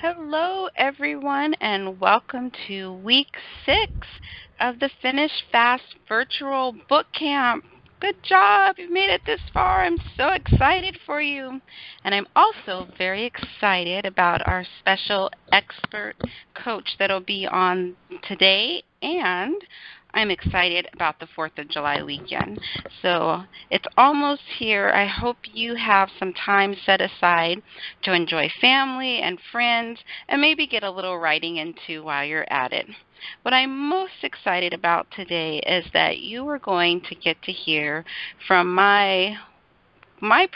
Hello, everyone, and welcome to week 6 of the Finish Fast virtual book camp. Good job! You made it this far. I'm so excited for you. And I'm also very excited about our special expert coach that'll be on today, and I'm excited about the 4th of July weekend. So it's almost here. I hope you have some time set aside to enjoy family and friends and maybe get a little writing into while you're at it. What I'm most excited about today is that you are going to get to hear from my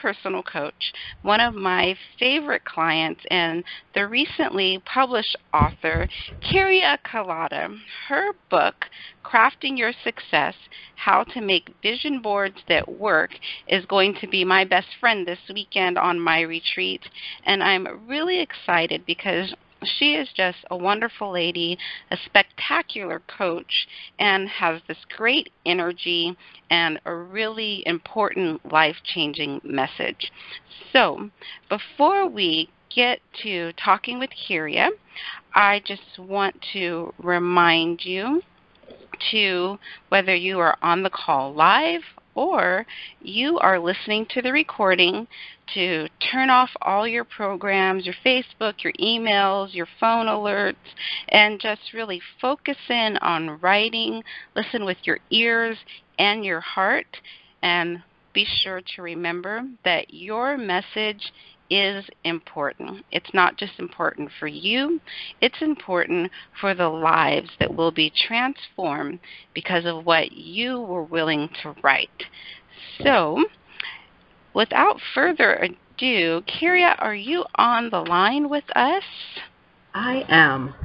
personal coach, one of my favorite clients, and the recently published author, Kyria Kalata. Her book, Crafting Your Success, How to Make Vision Boards That Work, is going to be my best friend this weekend on my retreat, and I'm really excited because she is just a wonderful lady, a spectacular coach, and has this great energy and a really important life-changing message. So before we get to talking with Kyria, I just want to remind you to, whether you are on the call live or you are listening to the recording, to turn off all your programs, your Facebook, your emails, your phone alerts, and just really focus in on writing. Listen with your ears and your heart, and be sure to remember that your message is important. It's not just important for you, it's important for the lives that will be transformed because of what you were willing to write. So, without further ado, Kyria, are you on the line with us? I am.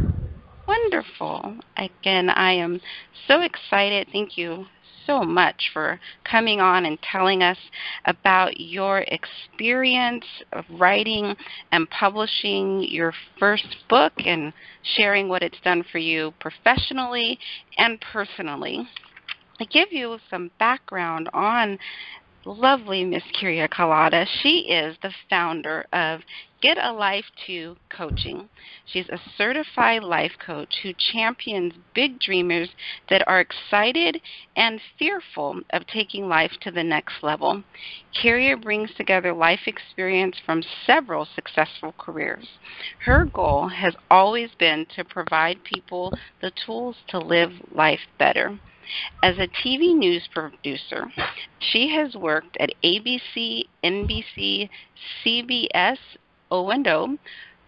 Wonderful. Again, I am so excited. Thank you so much for coming on and telling us about your experience of writing and publishing your first book and sharing what it's done for you professionally and personally. To give you some background on lovely Miss Kyria Kalata. She is the founder of Get a Life 2 Coaching. She's a certified life coach who champions big dreamers that are excited and fearful of taking life to the next level. Kyria brings together life experience from several successful careers. Her goal has always been to provide people the tools to live life better. As a TV news producer, she has worked at ABC, NBC, CBS, O&O,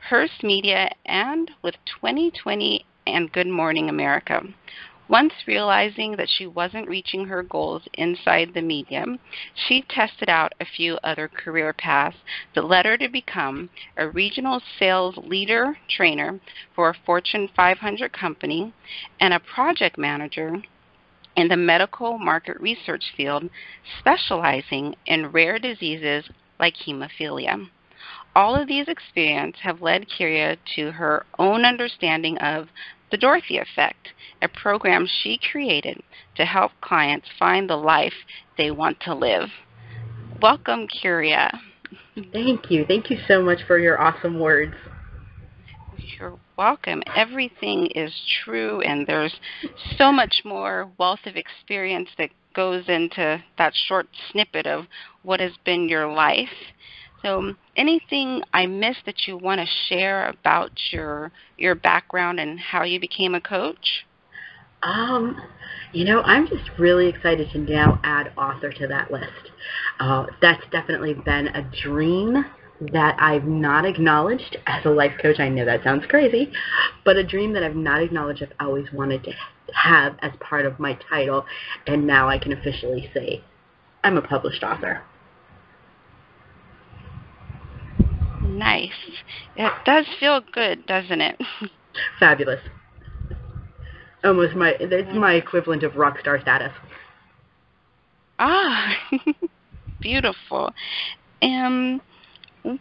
Hearst Media, and with 2020 and Good Morning America. Once realizing that she wasn't reaching her goals inside the media, she tested out a few other career paths that led her to become a regional sales leader trainer for a Fortune 500 company and a project manager in the medical market research field, specializing in rare diseases like hemophilia. All of these experiences have led Kyria to her own understanding of the Dorothy Effect, a program she created to help clients find the life they want to live. Welcome, Kyria. Thank you. Thank you so much for your awesome words. You're welcome. Everything is true, and there's so much more wealth of experience that goes into that short snippet of what has been your life. So, anything I missed that you want to share about your background and how you became a coach? Um, I'm just really excited to now add author to that list. That's definitely been a dream that I've not acknowledged as a life coach. I know that sounds crazy, but a dream that I've not acknowledged I've always wanted to have as part of my title, and now I can officially say I'm a published author. Nice. It does feel good, doesn't it? Fabulous. It's my equivalent of rock star status. Ah, beautiful. Um,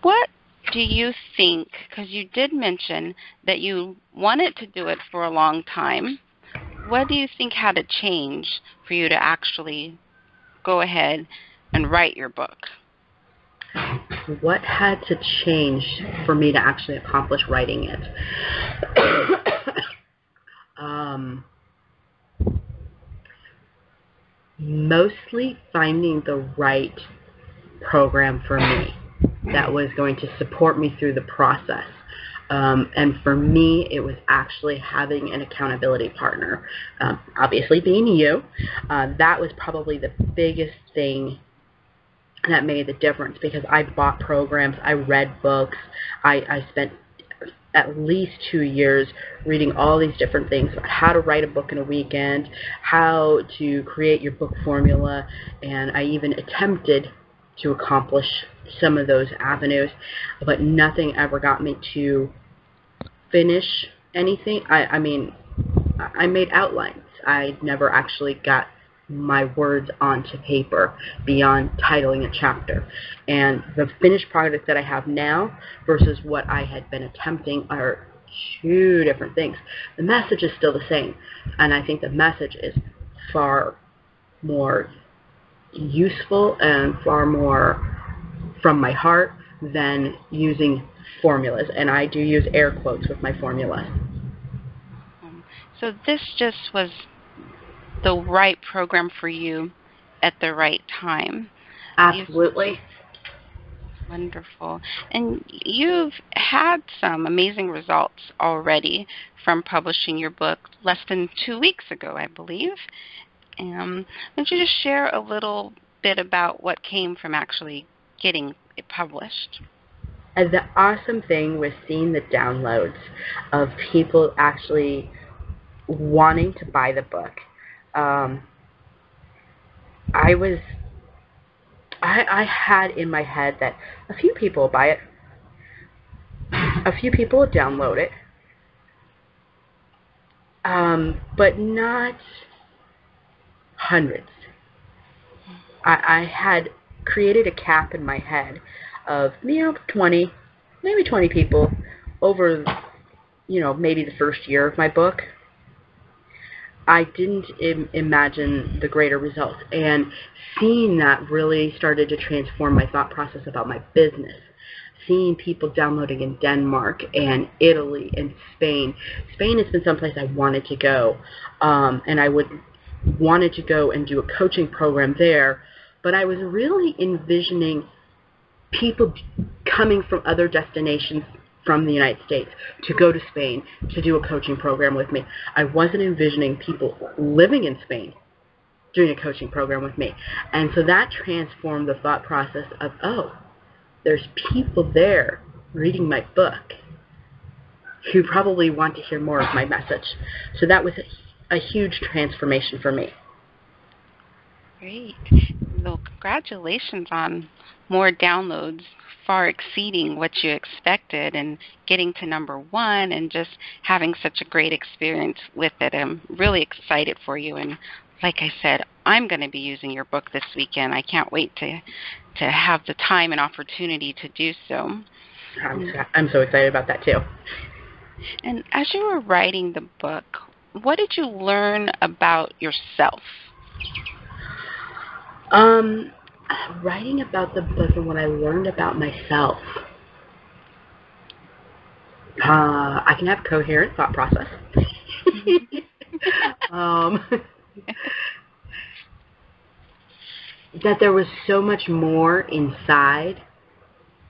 what do you think, because you did mention that you wanted to do it for a long time, what do you think had to change for you to actually go ahead and write your book? What had to change for me to actually accomplish writing it? Mostly finding the right program for me that was going to support me through the process. And for me, it was actually having an accountability partner. Obviously, being you, that was probably the biggest thing that made the difference, because I bought programs, I read books, I spent at least 2 years reading all these different things about how to write a book in a weekend, how to create your book formula, and I even attempted to accomplish some of those avenues, but nothing ever got me to finish anything. I mean, I made outlines. I never actually got my words onto paper beyond titling a chapter. And the finished product that I have now versus what I had been attempting are two different things. The message is still the same, and I think the message is far more useful and far more from my heart than using formulas. And I do use air quotes with my formulas. So this just was the right program for you at the right time. Absolutely. Wonderful. And you've had some amazing results already from publishing your book less than 2 weeks ago, I believe. Why don't you just share a little bit about what came from actually getting it published? And the awesome thing was seeing the downloads of people actually wanting to buy the book. I had in my head that a few people will buy it, a few people will download it, but not hundreds. I had created a cap in my head of 20, maybe 20 people over maybe the first year of my book. I didn't imagine the greater results, and seeing that really started to transform my thought process about my business. Seeing people downloading in Denmark and Italy and Spain. Spain has been someplace I wanted to go, and I wanted to go and do a coaching program there, but I was really envisioning people coming from other destinations from the United States to go to Spain to do a coaching program with me. I wasn't envisioning people living in Spain doing a coaching program with me. And so that transformed the thought process of, oh, there's people there reading my book who probably want to hear more of my message. So that was a huge transformation for me. Great. Well, congratulations on more downloads, far exceeding what you expected, and getting to #1 and just having such a great experience with it. I'm really excited for you, and like I said, I'm going to be using your book this weekend. I can't wait to have the time and opportunity to do so. I'm so excited about that too. And as you were writing the book, what did you learn about yourself? Writing about the book and what I learned about myself. I can have a coherent thought process. That there was so much more inside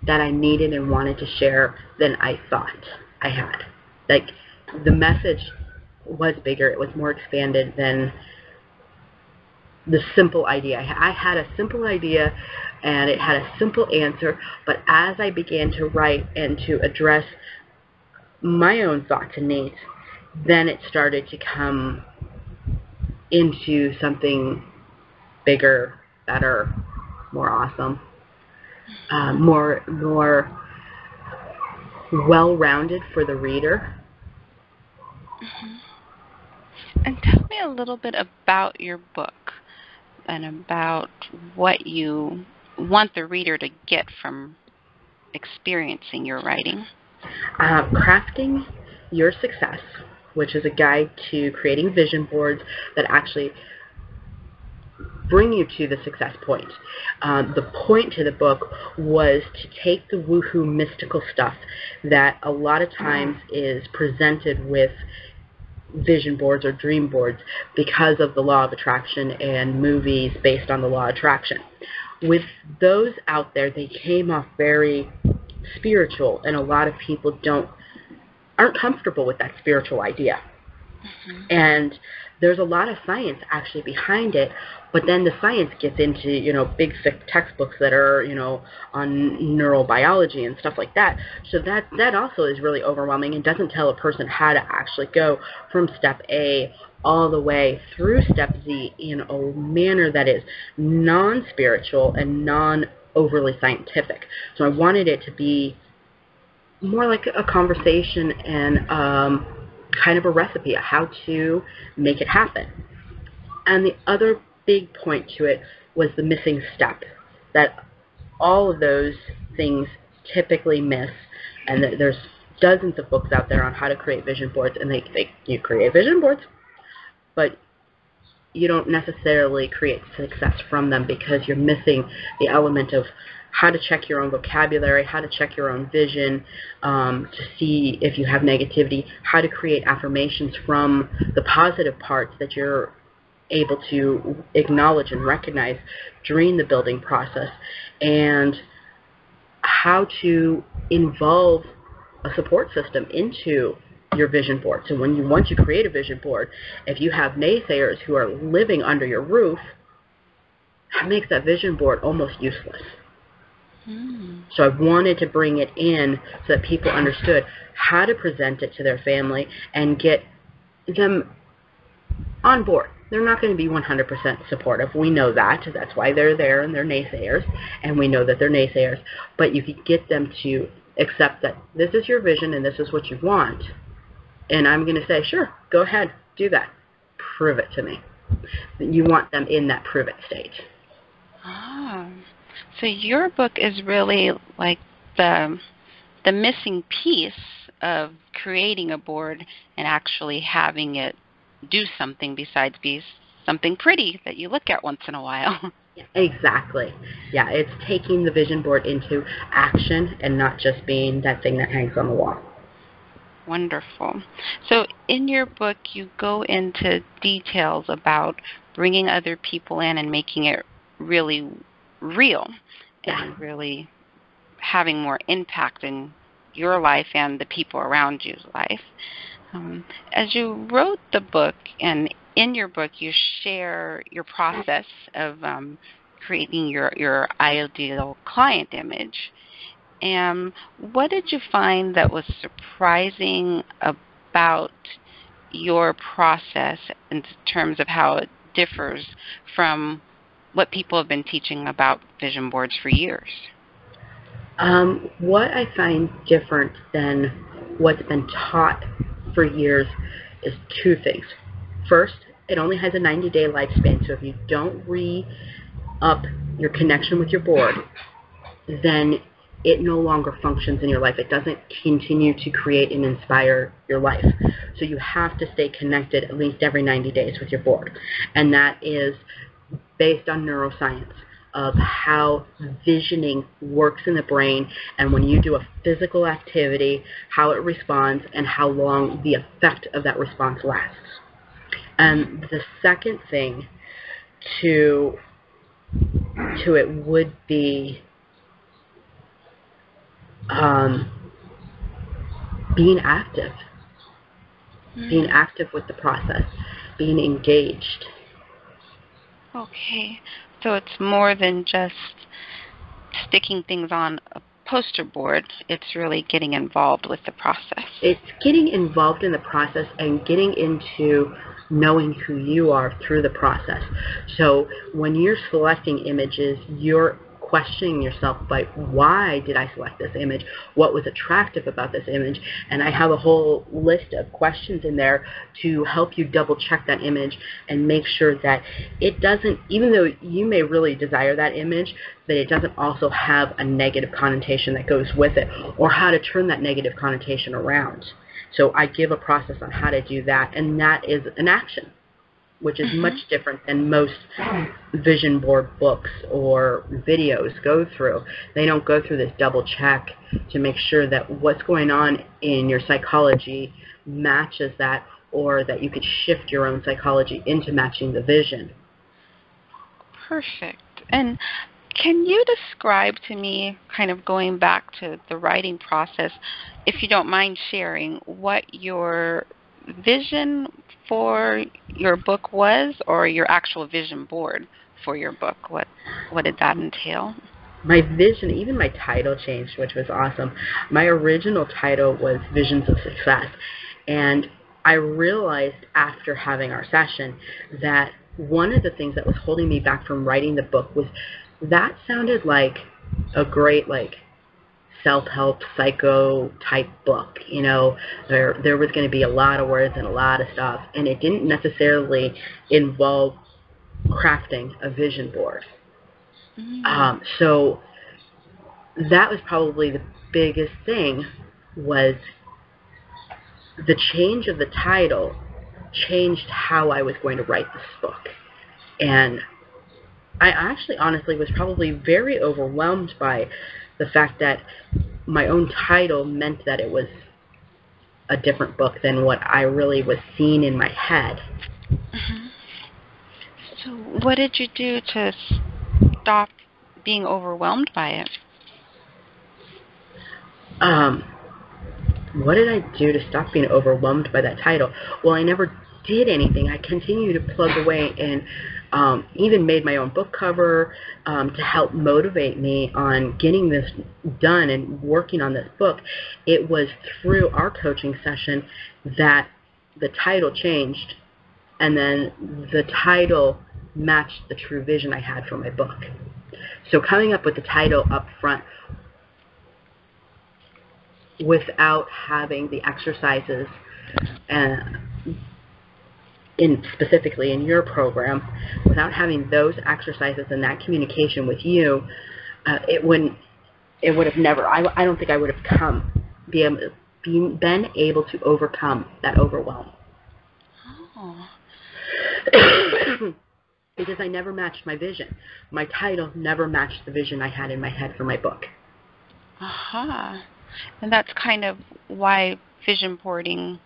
that I needed and wanted to share than I thought I had. Like, the message was bigger. It was more expanded than the simple idea. I had a simple idea and it had a simple answer, but as I began to write and to address my own thoughts and needs, then it started to come into something bigger, better, more awesome, more well-rounded for the reader. Mm-hmm. And tell me a little bit about your book and about what you want the reader to get from experiencing your writing. Crafting Your Success, which is a guide to creating vision boards that actually bring you to the success point. The point to the book was to take the woohoo mystical stuff that a lot of times is presented with vision boards or dream boards because of the law of attraction and movies based on the law of attraction. With those out there, they came off very spiritual, and a lot of people aren't comfortable with that spiritual idea. Mm-hmm. And there's a lot of science actually behind it, but then the science gets into, big thick textbooks that are, on neurobiology and stuff like that. So that also is really overwhelming and doesn't tell a person how to actually go from step A all the way through step Z in a manner that is non-spiritual and non-overly scientific. So I wanted it to be more like a conversation and kind of a recipe of how to make it happen. And the other big point to it was the missing step, that all of those things typically miss, and that there's dozens of books out there on how to create vision boards, and you create vision boards, but you don't necessarily create success from them because you're missing the element of how to check your own vocabulary, how to check your own vision, to see if you have negativity, how to create affirmations from the positive parts that you're able to acknowledge and recognize during the building process, and how to involve a support system into your vision board. So once you create a vision board, if you have naysayers who are living under your roof, that makes that vision board almost useless. So I wanted to bring it in so that people understood how to present it to their family and get them on board. They're not going to be 100% supportive. We know that. That's why they're there and they're naysayers, and we know that they're naysayers. But you can get them to accept that this is your vision and this is what you want. And I'm going to say, sure, go ahead, do that. Prove it to me. You want them in that prove it stage. Oh. So your book is really like the missing piece of creating a board and actually having it do something besides be something pretty that you look at once in a while. Exactly. Yeah, it's taking the vision board into action and not just being that thing that hangs on the wall. Wonderful. So in your book, you go into details about bringing other people in and making it really real and really having more impact in your life and the people around you's life. As you wrote the book, and in your book you share your process of creating your ideal client image. And what did you find that was surprising about your process in terms of how it differs from what people have been teaching about vision boards for years? What I find different than what's been taught for years is two things. First, it only has a 90-day lifespan, so if you don't re-up your connection with your board, then it no longer functions in your life. It doesn't continue to create and inspire your life. So you have to stay connected at least every 90 days with your board. And that is based on neuroscience of how visioning works in the brain, and when you do a physical activity, how it responds and how long the effect of that response lasts. And the second thing to it would be being active. Being active with the process, being engaged. Okay, so it's more than just sticking things on a poster board. It's really getting involved with the process. It's getting involved in the process and getting into knowing who you are through the process. So when you're selecting images, you're questioning yourself by why did I select this image? What was attractive about this image? And I have a whole list of questions in there to help you double check that image and make sure that it doesn't, even though you may really desire that image, that it doesn't also have a negative connotation that goes with it, or how to turn that negative connotation around. So I give a process on how to do that, and that is an action. which is much different than most vision board books or videos go through. They don't go through this double check to make sure that what's going on in your psychology matches that, or that you could shift your own psychology into matching the vision. Perfect. And can you describe to me, kind of going back to the writing process, if you don't mind sharing, what your vision for your book was, or your actual vision board for your book? What did that entail? My vision, even my title changed, which was awesome. My original title was Visions of Success. And I realized after having our session that one of the things that was holding me back from writing the book was that sounded like a great, self-help psycho type book. There was going to be a lot of words and a lot of stuff, and it didn't necessarily involve crafting a vision board. So that was probably the biggest thing, was the change of the title changed how I was going to write this book. And I actually honestly was probably very overwhelmed by the fact that my own title meant that it was a different book than what I really was seeing in my head. So what did you do to stop being overwhelmed by it? What did I do to stop being overwhelmed by that title? Well, I never did anything. I continued to plug away and even made my own book cover to help motivate me on getting this done and working on this book. It was through our coaching session that the title changed, and then the title matched the true vision I had for my book. So coming up with the title up front without having the exercises specifically in your program, without having those exercises and that communication with you, it would have never, I don't think I would have been able to overcome that overwhelm. Oh. Because I never matched my vision. My title never matched the vision I had in my head for my book. Aha. And that's kind of why vision boarding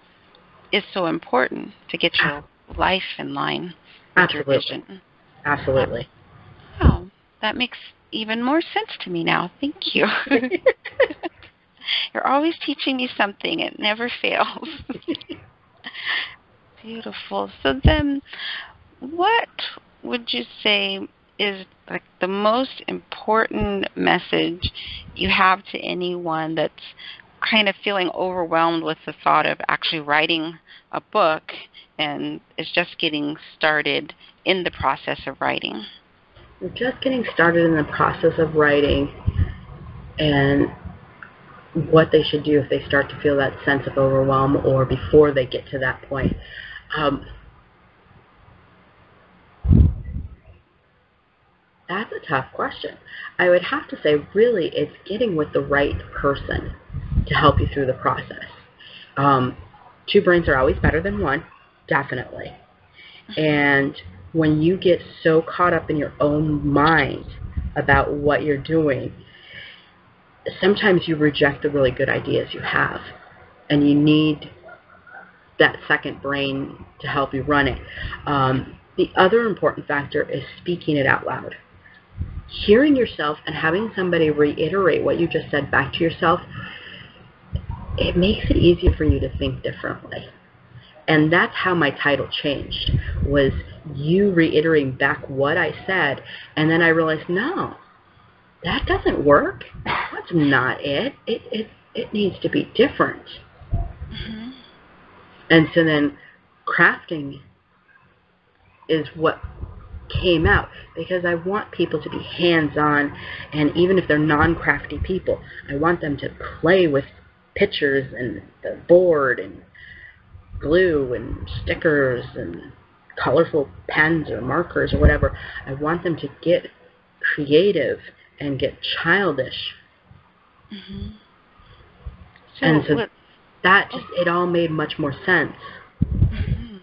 is so important, to get your life in line with your vision. Absolutely. Oh, that makes even more sense to me now. Thank you. You're always teaching me something. It never fails. Beautiful. So then, what would you say is the most important message you have to anyone that's kind of feeling overwhelmed with the thought of actually writing a book and is just getting started in the process of writing? Just getting started in the process of writing, and what they should do if they start to feel that sense of overwhelm or before they get to that point. That's a tough question. I would have to say, really, it's getting with the right person to help you through the process. Two brains are always better than one, definitely. And when you get so caught up in your own mind about what you're doing, sometimes you reject the really good ideas you have, and you need that second brain to help you run it. The other important factor is speaking it out loud. Hearing yourself and having somebody reiterate what you just said back to yourself, it makes it easier for you to think differently. And that's how my title changed, was you reiterating back what I said, and then I realized, no, that doesn't work. That's not it. It needs to be different. Mm-hmm. And so then crafting is what came out, because I want people to be hands-on, and even if they're non-crafty people, I want them to play with pictures and the board and glue and stickers and colorful pens or markers or whatever. I want them to get creative and get childish. Mm-hmm. And so that just, it all made much more sense. Mm-hmm.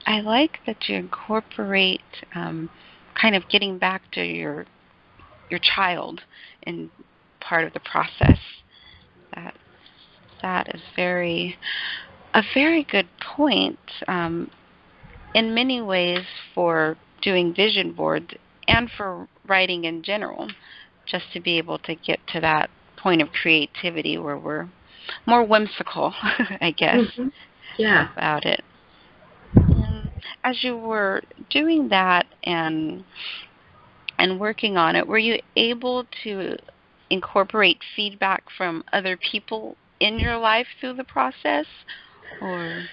I like that you incorporate kind of getting back to your child in part of the process. That is a very good point. In many ways for doing vision boards and for writing in general, just to be able to get to that point of creativity where we're more whimsical, I guess, Yeah. about it. And as you were doing that and working on it, were you able to incorporate feedback from other people in your life through the process, or?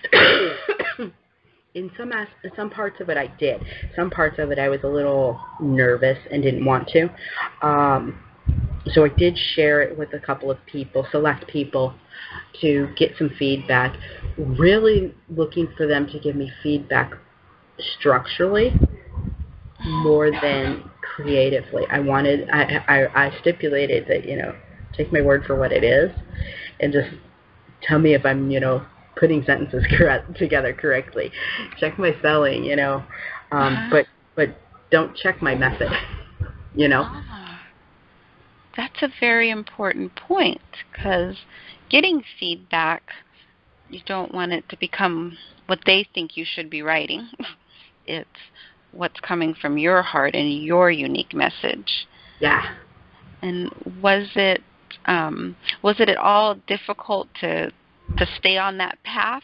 In some parts of it, I did. Some parts of it, I was a little nervous and didn't want to. So I did share it with a couple of people, select people, to get some feedback. Really looking for them to give me feedback structurally more than creatively. I stipulated that, take my word for what it is, and just tell me if I'm, putting sentences together correctly. Check my spelling, but don't check my method, That's a very important point, because getting feedback, you don't want it to become what they think you should be writing. It's what's coming from your heart and your unique message. Yeah. And was it at all difficult to stay on that path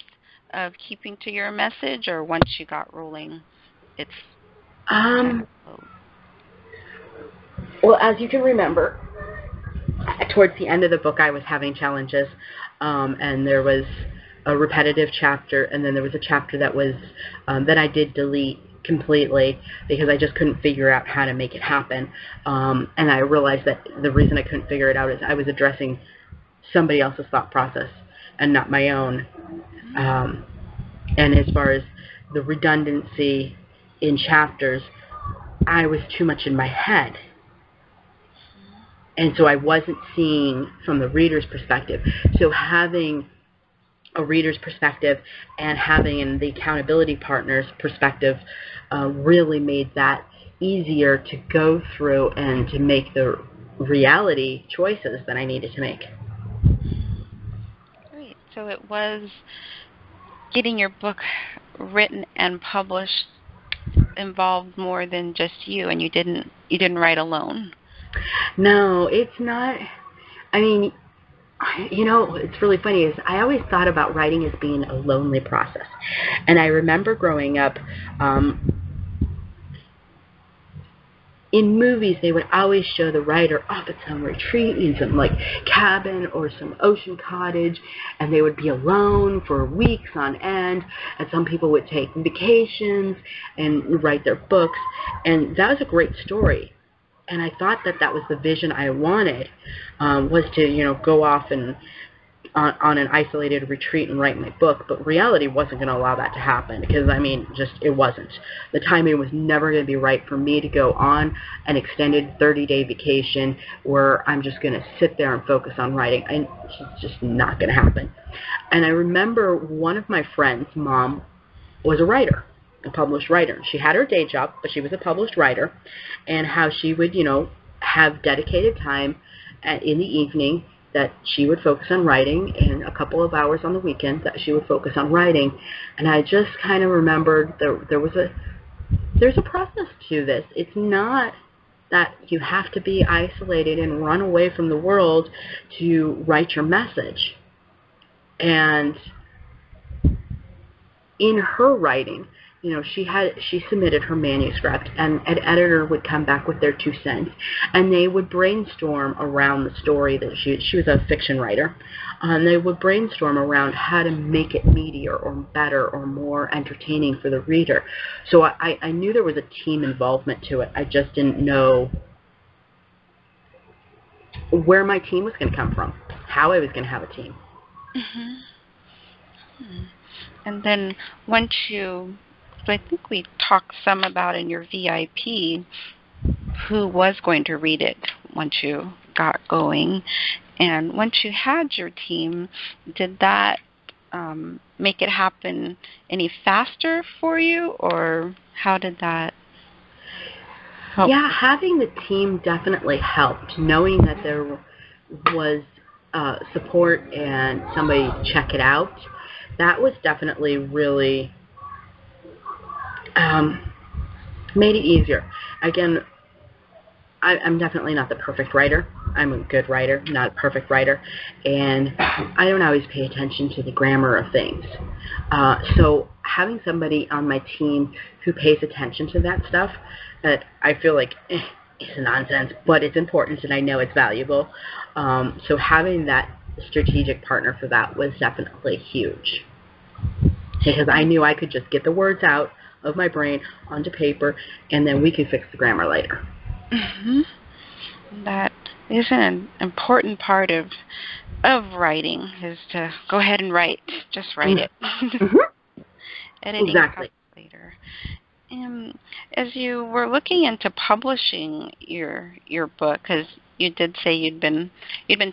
of keeping to your message, or once you got rolling, it's well, as you can remember, towards the end of the book, I was having challenges, and there was a repetitive chapter, and then there was a chapter that was that I did delete completely because I just couldn't figure out how to make it happen. And I realized that the reason I couldn't figure it out is I was addressing somebody else's thought process and not my own. And as far as the redundancy in chapters, I was too much in my head. And so I wasn't seeing from the reader's perspective. So having a reader's perspective and having the accountability partner's perspective really made that easier to go through and to make the reality choices that I needed to make. Great. So it was getting your book written and published involved more than just you, and you didn't write alone. No, it's not. I mean, it's really funny is I always thought about writing as being a lonely process. And I remember growing up, in movies, they would always show the writer off at some retreat in some cabin or some ocean cottage, and they would be alone for weeks on end, and some people would take vacations and write their books, and that was a great story. And I thought that was the vision I wanted, was to, go off and on an isolated retreat and write my book. But reality wasn't going to allow that to happen because, it wasn't. The timing was never going to be right for me to go on an extended 30-day vacation where I'm just going to sit there and focus on writing. It's just not going to happen. And I remember one of my friends' mom was a writer, a published writer. She had her day job, but she was a published writer, and how she would, have dedicated time in the evening that she would focus on writing, and a couple of hours on the weekend that she would focus on writing. And I just kind of remembered there's a process to this. It's not that you have to be isolated and run away from the world to write your message. And in her writing, she submitted her manuscript, and an editor would come back with their 2 cents, and they would brainstorm around the story that she was a fiction writer, and they would brainstorm around how to make it meatier or better or more entertaining for the reader. So I knew there was a team involvement to it. I just didn't know where my team was going to come from, how I was going to have a team. Mm-hmm. And then once so I think we talked some about in your VIP who was going to read it once you got going. And once you had your team, did that make it happen any faster for you, or how did that help? Yeah, having the team definitely helped. Knowing that there was support and somebody to check it out, that was definitely really made it easier. Again, I'm definitely not the perfect writer. I'm a good writer, not a perfect writer, and I don't always pay attention to the grammar of things. So having somebody on my team who pays attention to that stuff, that I feel like is nonsense, but it's important and I know it's valuable. So having that strategic partner for that was definitely huge, because I knew I could just get the words out of my brain onto paper, and then we could fix the grammar later. Mm-hmm. That is an important part of writing, is to go ahead and write. Just write it. Mm-hmm. Editing Exactly. comes later. As you were looking into publishing your book, because you did say you'd been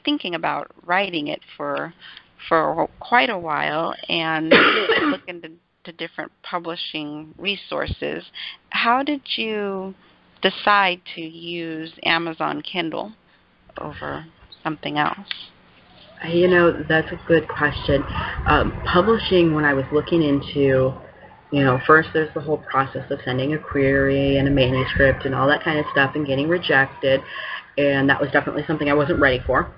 thinking about writing it for quite a while, and looking to different publishing resources, how did you decide to use Amazon Kindle over something else? That's a good question. Publishing, when I was looking into, first there's the whole process of sending a query and a manuscript and all that kind of stuff and getting rejected, and that was definitely something I wasn't ready for.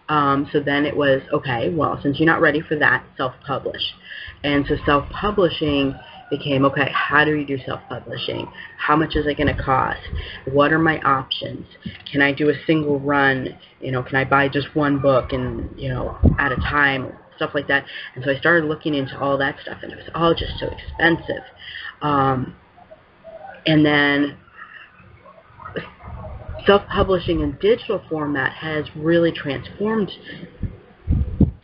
So then it was, okay, well, since you're not ready for that, self-publish. And so self-publishing became, okay, how do you do self-publishing? How much is it going to cost? What are my options? Can I do a single run? Can I buy just one book and, at a time, stuff like that? And so I started looking into all that stuff, and it was all just so expensive. And then self-publishing in digital format has really transformed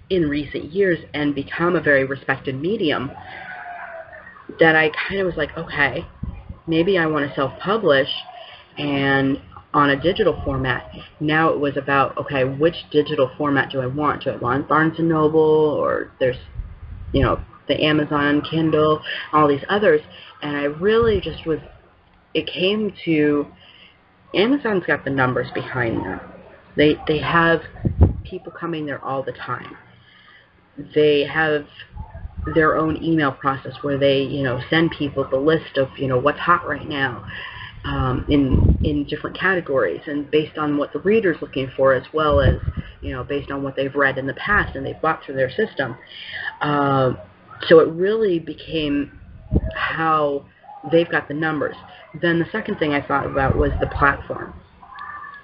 in recent years and become a very respected medium, that I kind of was like, okay, maybe I want to self-publish and on a digital format. Now it was about, okay, which digital format do I want? Do I want Barnes & Noble, or there's, the Amazon Kindle, all these others? And I really just it came to, Amazon's got the numbers behind them. They have people coming there all the time. They have their own email process where they, send people the list of, what's hot right now, in different categories, and based on what the reader's looking for, as well as, based on what they've read in the past and they've bought through their system. So it really became how they've got the numbers. Then the second thing I thought about was the platform,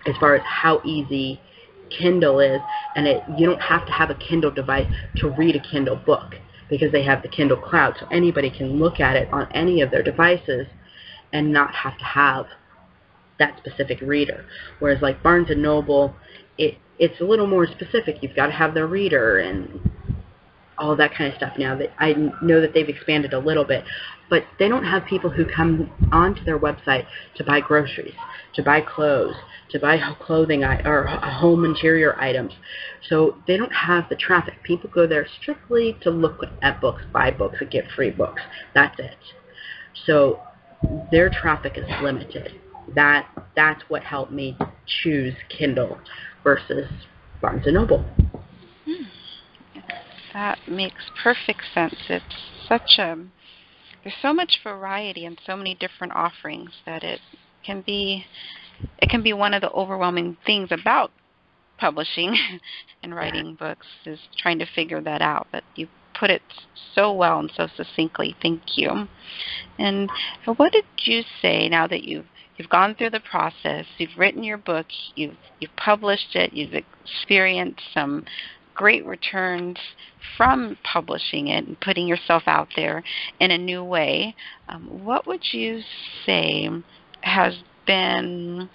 as far as how easy Kindle is, and you don't have to have a Kindle device to read a Kindle book, because they have the Kindle Cloud, so anybody can look at it on any of their devices and not have to have that specific reader. Whereas like Barnes & Noble, it's a little more specific. You've got to have their reader and all that kind of stuff. Now, that I know that they've expanded a little bit, but they don't have people who come onto their website to buy groceries, to buy clothes, to buy clothing or home interior items. So they don't have the traffic. People go there strictly to look at books, buy books, and get free books. That's it. So their traffic is limited. That's what helped me choose Kindle versus Barnes & Noble. That makes perfect sense. It's there's so much variety and so many different offerings that it can be one of the overwhelming things about publishing and writing books, is trying to figure that out. But you put it so well and so succinctly. Thank you. And what did you say, now that you've gone through the process, you've written your book, you've published it, you've experienced some great returns from publishing it and putting yourself out there in a new way, what would you say has been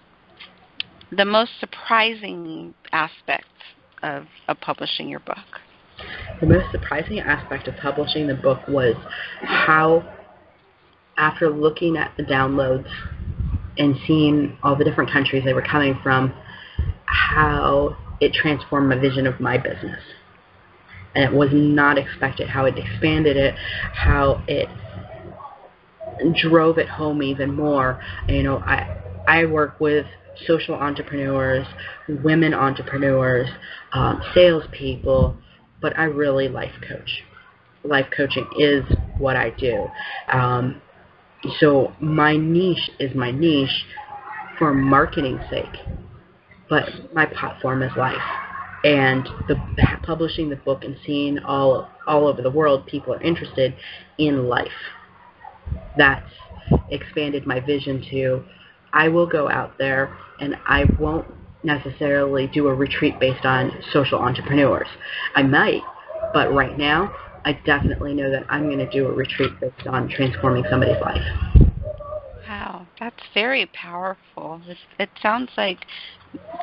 the most surprising aspect of publishing your book? The most surprising aspect of publishing the book was how, after looking at the downloads and seeing all the different countries they were coming from, how it transformed my vision of my business. and it was not expected how it expanded it, how it drove it home even more. I work with social entrepreneurs, women entrepreneurs, salespeople, but I really life coach. Life coaching is what I do. So my niche is my niche for marketing's sake, but my platform is life. And publishing the book and seeing all over the world people are interested in life. That's expanded my vision to I will go out there and I won't necessarily do a retreat based on social entrepreneurs. I might, but right now I definitely know that I'm going to do a retreat based on transforming somebody's life. Wow, that's very powerful. It sounds like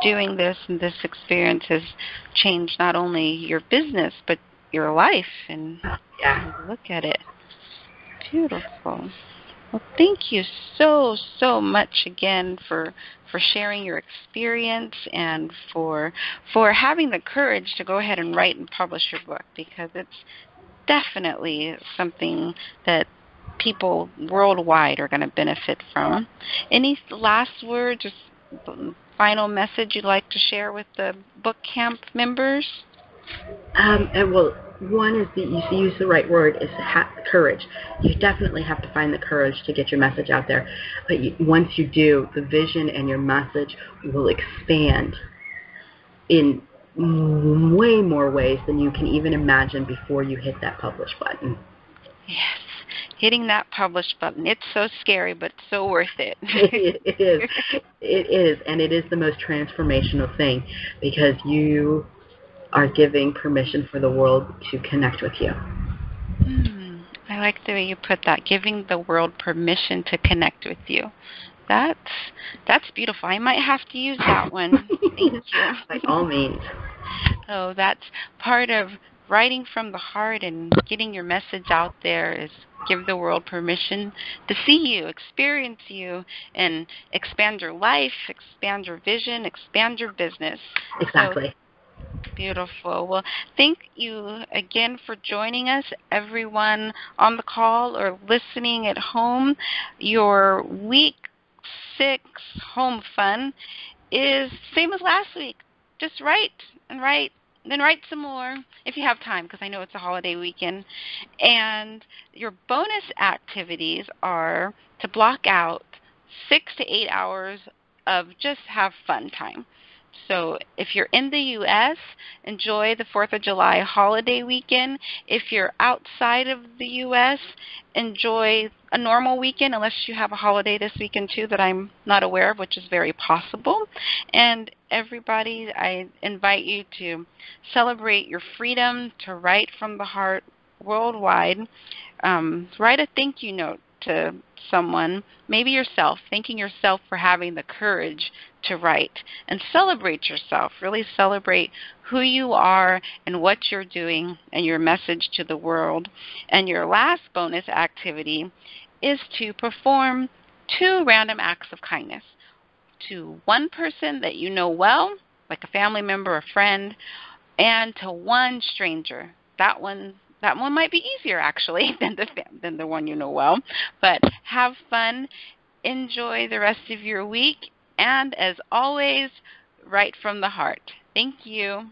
doing this and this experience has changed not only your business but your life and Yeah. look at it. Beautiful. Well, thank you so much again for sharing your experience and for having the courage to go ahead and write and publish your book, because it's definitely something that people worldwide are going to benefit from. Any last words, just final message you'd like to share with the book camp members? Well, one is you use the right word, is courage. You definitely have to find the courage to get your message out there. But once you do, the vision and your message will expand in way more ways than you can even imagine before you hit that publish button. Yes, hitting that publish button. It's so scary, but it's so worth it. It is. It is. And it is the most transformational thing, because you are giving permission for the world to connect with you. I like the way you put that, giving the world permission to connect with you. That's beautiful. I might have to use that one. Thank you. By all means. Oh, that's part of writing from the heart and getting your message out there, is give the world permission to see you, experience you, and expand your life, expand your vision, expand your business. Exactly. So, beautiful. Well, thank you again for joining us, everyone on the call or listening at home. Your week 6 home fun is same as last week. Just write and write, then write some more if you have time, because I know it's a holiday weekend. And your bonus activities are to block out 6 to 8 hours of just have fun time. So if you're in the U.S., enjoy the 4th of July holiday weekend. If you're outside of the U.S., enjoy a normal weekend, unless you have a holiday this weekend too that I'm not aware of, which is very possible. And everybody, I invite you to celebrate your freedom to write from the heart worldwide. Write a thank you note to someone, maybe yourself, thanking yourself for having the courage to write, and celebrate yourself. Really celebrate who you are and what you're doing and your message to the world. And your last bonus activity is to perform 2 random acts of kindness to one person that you know well, like a family member, a friend, and to one stranger. That one might be easier actually than the one you know well. But have fun, enjoy the rest of your week, and as always, write from the heart. Thank you.